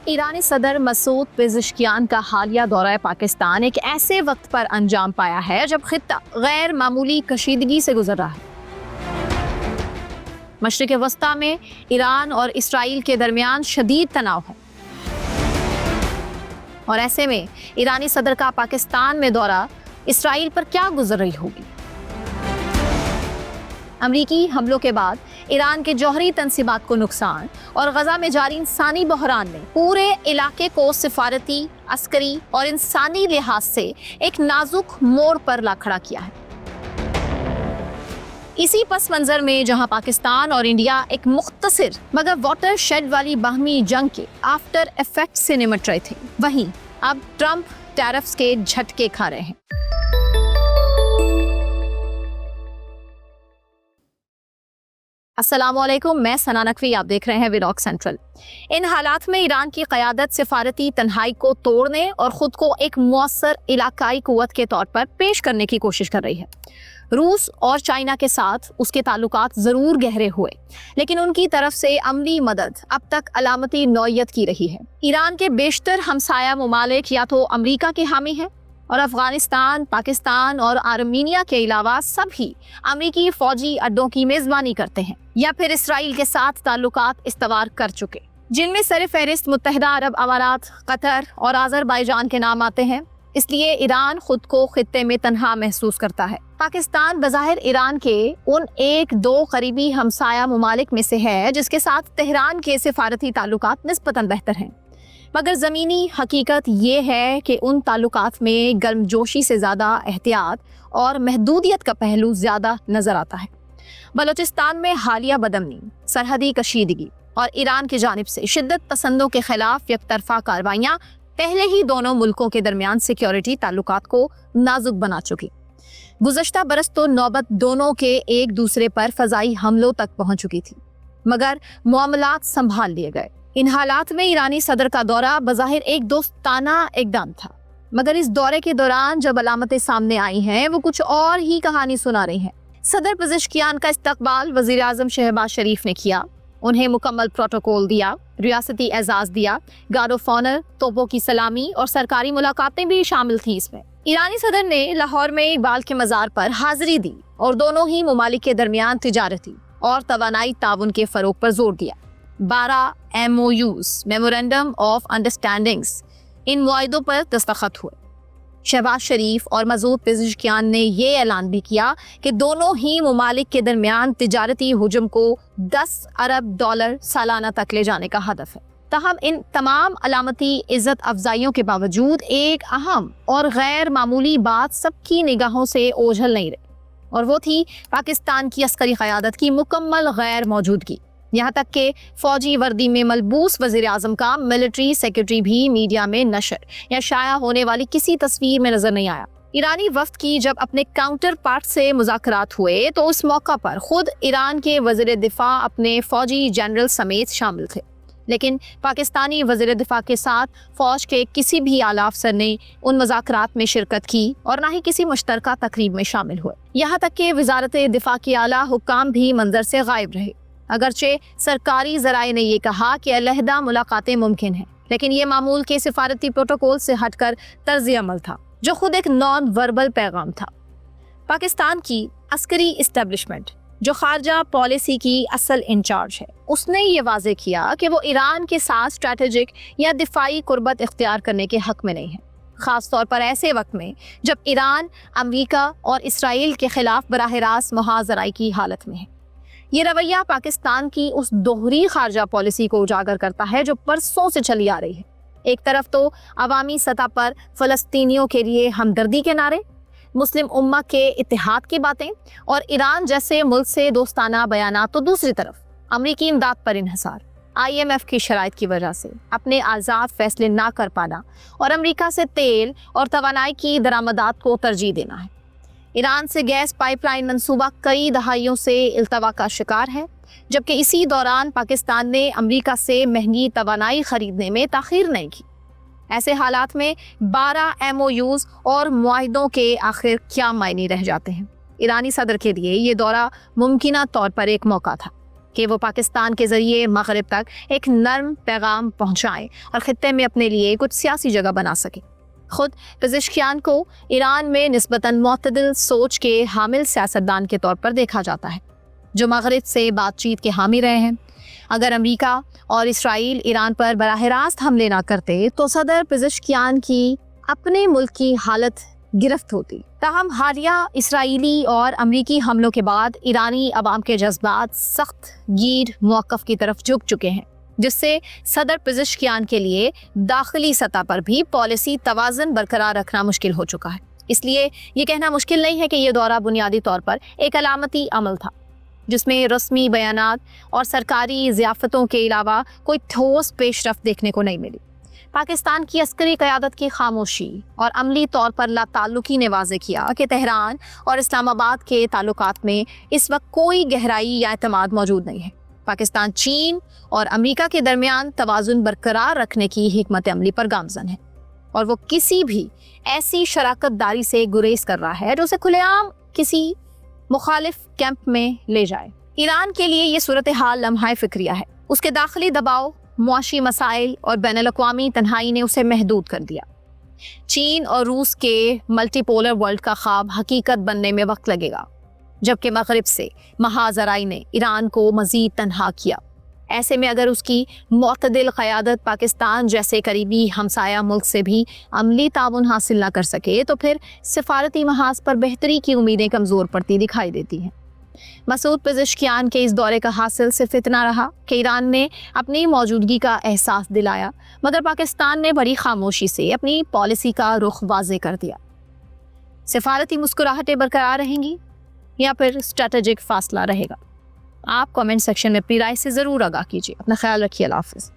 ایرانی صدر Masoud Pezeshkian کا حالیہ دورہ پاکستان ایک ایسے وقت پر انجام پایا ہے جب خطہ غیر معمولی کشیدگی سے گزر رہا ہے۔ مشرق وسطیٰ میں ایران اور اسرائیل کے درمیان شدید تناؤ ہے، اور ایسے میں ایرانی صدر کا پاکستان میں دورہ اسرائیل پر کیا گزر رہی ہوگی؟ امریکی حملوں کے بعد ایران کے جوہری تنصیبات کو نقصان اور غزہ میں جاری انسانی بحران نے پورے علاقے کو سفارتی، عسکری اور انسانی لحاظ سے ایک نازک موڑ پر لا کھڑا کیا ہے۔ اسی پس منظر میں جہاں پاکستان اور انڈیا ایک مختصر مگر واٹر شیڈ والی باہمی جنگ کے آفٹر ایفیکٹ سے نمٹ رہے تھے، وہیں اب ٹرمپ ٹیرفز کے جھٹکے کھا رہے ہیں۔ السلام علیکم، میں ثنا نقوی، آپ دیکھ رہے ہیں ویلاگ سینٹرل۔ ان حالات میں ایران کی قیادت سفارتی تنہائی کو توڑنے اور خود کو ایک مؤثر علاقائی قوت کے طور پر پیش کرنے کی کوشش کر رہی ہے۔ روس اور چائنا کے ساتھ اس کے تعلقات ضرور گہرے ہوئے، لیکن ان کی طرف سے عملی مدد اب تک علامتی نوعیت کی رہی ہے۔ ایران کے بیشتر ہمسایہ ممالک یا تو امریکہ کے حامی ہیں، اور افغانستان، پاکستان اور آرمینیا کے علاوہ سب ہی امریکی فوجی اڈوں کی میزبانی کرتے ہیں یا پھر اسرائیل کے ساتھ تعلقات استوار کر چکے، جن میں سر فہرست متحدہ عرب امارات، قطر اور آذربائیجان کے نام آتے ہیں۔ اس لیے ایران خود کو خطے میں تنہا محسوس کرتا ہے۔ پاکستان بظاہر ایران کے ان ایک دو قریبی ہمسایہ ممالک میں سے ہے جس کے ساتھ تہران کے سفارتی تعلقات نسبتاً بہتر ہیں، مگر زمینی حقیقت یہ ہے کہ ان تعلقات میں گرمجوشی سے زیادہ احتیاط اور محدودیت کا پہلو زیادہ نظر آتا ہے۔ بلوچستان میں حالیہ بدامنی، سرحدی کشیدگی اور ایران کی جانب سے شدت پسندوں کے خلاف یک طرفہ کارروائیاں پہلے ہی دونوں ملکوں کے درمیان سیکیورٹی تعلقات کو نازک بنا چکی۔ گزشتہ برس تو نوبت دونوں کے ایک دوسرے پر فضائی حملوں تک پہنچ چکی تھی، مگر معاملات سنبھال لیے گئے۔ ان حالات میں ایرانی صدر کا دورہ بظاہر ایک دوستانہ اقدام تھا، مگر اس دورے کے دوران جب علامتیں سامنے آئی ہیں وہ کچھ اور ہی کہانی سنا رہی ہیں۔ صدر پزشکیان کا استقبال وزیر اعظم شہباز شریف نے کیا، انہیں مکمل پروٹوکول دیا، ریاستی اعزاز دیا، گارڈ آف آنر، توپوں کی سلامی اور سرکاری ملاقاتیں بھی شامل تھیں اس میں۔ ایرانی صدر نے لاہور میں اقبال کے مزار پر حاضری دی اور دونوں ہی ممالک کے درمیان تجارتی اور توانائی تعاون کے فروغ پر زور دیا۔ 12 MOUs میمورینڈم آف انڈرسٹینڈنگز، ان معاہدوں پر دستخط ہوئے۔ شہباز شریف اور مسعود پزشکیان نے یہ اعلان بھی کیا کہ دونوں ہی ممالک کے درمیان تجارتی حجم کو $10 ارب سالانہ تک لے جانے کا ہدف ہے۔ تاہم ان تمام علامتی عزت افزائیوں کے باوجود ایک اہم اور غیر معمولی بات سب کی نگاہوں سے اوجھل نہیں رہی، اور وہ تھی پاکستان کی عسکری قیادت کی مکمل غیر موجودگی۔ یہاں تک کہ فوجی وردی میں ملبوس وزیر اعظم کا ملٹری سیکرٹری بھی میڈیا میں نشر یا شائع ہونے والی کسی تصویر میں نظر نہیں آیا۔ ایرانی وفد کی جب اپنے کاؤنٹر پارٹ سے مذاکرات ہوئے تو اس موقع پر خود ایران کے وزیر دفاع اپنے فوجی جنرل سمیت شامل تھے، لیکن پاکستانی وزیر دفاع کے ساتھ فوج کے کسی بھی اعلیٰ افسر نے ان مذاکرات میں شرکت کی اور نہ ہی کسی مشترکہ تقریب میں شامل ہوئے۔ یہاں تک کہ وزارت دفاع کے اعلیٰ حکام بھی منظر سے غائب رہے، اگرچہ سرکاری ذرائع نے یہ کہا کہ علیحدہ ملاقاتیں ممکن ہیں، لیکن یہ معمول کے سفارتی پروٹوکول سے ہٹ کر طرز عمل تھا جو خود ایک نان وربل پیغام تھا۔ پاکستان کی عسکری اسٹیبلشمنٹ جو خارجہ پالیسی کی اصل انچارج ہے، اس نے یہ واضح کیا کہ وہ ایران کے ساتھ اسٹریٹجک یا دفاعی قربت اختیار کرنے کے حق میں نہیں ہے، خاص طور پر ایسے وقت میں جب ایران امریکہ اور اسرائیل کے خلاف براہ راست محاذ زرائی کی حالت میں ہے۔ یہ رویہ پاکستان کی اس دوہری خارجہ پالیسی کو اجاگر کرتا ہے جو برسوں سے چلی آ رہی ہے۔ ایک طرف تو عوامی سطح پر فلسطینیوں کے لیے ہمدردی کے نعرے، مسلم امہ کے اتحاد کی باتیں اور ایران جیسے ملک سے دوستانہ بیانات، تو دوسری طرف امریکی امداد پر انحصار، IMF کی شرائط کی وجہ سے اپنے آزاد فیصلے نہ کر پانا اور امریکہ سے تیل اور توانائی کی درآمدات کو ترجیح دینا ہے۔ ایران سے گیس پائپ لائن منصوبہ کئی دہائیوں سے التوا کا شکار ہے، جبکہ اسی دوران پاکستان نے امریکہ سے مہنگی توانائی خریدنے میں تاخیر نہیں کی۔ ایسے حالات میں 12 MOUs اور معاہدوں کے آخر کیا معنی رہ جاتے ہیں؟ ایرانی صدر کے لیے یہ دورہ ممکنہ طور پر ایک موقع تھا، کہ وہ پاکستان کے ذریعے مغرب تک ایک نرم پیغام پہنچائیں اور خطے میں اپنے لیے کچھ سیاسی جگہ بنا سکیں۔ خود پزشکیان کو ایران میں نسبتاً معتدل سوچ کے حامل سیاستدان کے طور پر دیکھا جاتا ہے، جو مغرب سے بات چیت کے حامی رہے ہیں۔ اگر امریکہ اور اسرائیل ایران پر براہ راست حملے نہ کرتے تو صدر پزشکیان کی اپنے ملک کی حالت گرفت ہوتی۔ تاہم حالیہ اسرائیلی اور امریکی حملوں کے بعد ایرانی عوام کے جذبات سخت گیر موقف کی طرف جھک چکے ہیں، جس سے صدر پزشکیان کے لیے داخلی سطح پر بھی پالیسی توازن برقرار رکھنا مشکل ہو چکا ہے۔ اس لیے یہ کہنا مشکل نہیں ہے کہ یہ دورہ بنیادی طور پر ایک علامتی عمل تھا، جس میں رسمی بیانات اور سرکاری ضیافتوں کے علاوہ کوئی ٹھوس پیش رفت دیکھنے کو نہیں ملی۔ پاکستان کی عسکری قیادت کی خاموشی اور عملی طور پر لا تعلقی نے واضح کیا کہ تہران اور اسلام آباد کے تعلقات میں اس وقت کوئی گہرائی یا اعتماد موجود نہیں ہے۔ پاکستان چین اور امریکہ کے درمیان توازن برقرار رکھنے کی حکمت عملی پر گامزن ہے، اور وہ کسی بھی ایسی شراکت داری سے گریز کر رہا ہے جو اسے کھلے عام کسی مخالف کیمپ میں لے جائے۔ ایران کے لیے یہ صورتحال لمحہ فکریہ ہے۔ اس کے داخلی دباؤ، معاشی مسائل اور بین الاقوامی تنہائی نے اسے محدود کر دیا۔ چین اور روس کے ملٹی پولر ورلڈ کا خواب حقیقت بننے میں وقت لگے گا، جبکہ مغرب سے محاذرائی نے ایران کو مزید تنہا کیا۔ ایسے میں اگر اس کی معتدل قیادت پاکستان جیسے قریبی ہمسایہ ملک سے بھی عملی تعاون حاصل نہ کر سکے تو پھر سفارتی محاذ پر بہتری کی امیدیں کمزور پڑتی دکھائی دیتی ہیں۔ مسعود پزشکیان کے اس دورے کا حاصل صرف اتنا رہا کہ ایران نے اپنی موجودگی کا احساس دلایا، مگر پاکستان نے بڑی خاموشی سے اپنی پالیسی کا رخ واضح کر دیا۔ سفارتی مسکراہٹیں برقرار رہیں گی یا پھر اسٹریٹجک فاصلہ رہے گا؟ آپ کامنٹ سیکشن میں اپنی رائے سے ضرور آگاہ کیجیے۔ اپنا خیال رکھیے۔ اللہ حافظ۔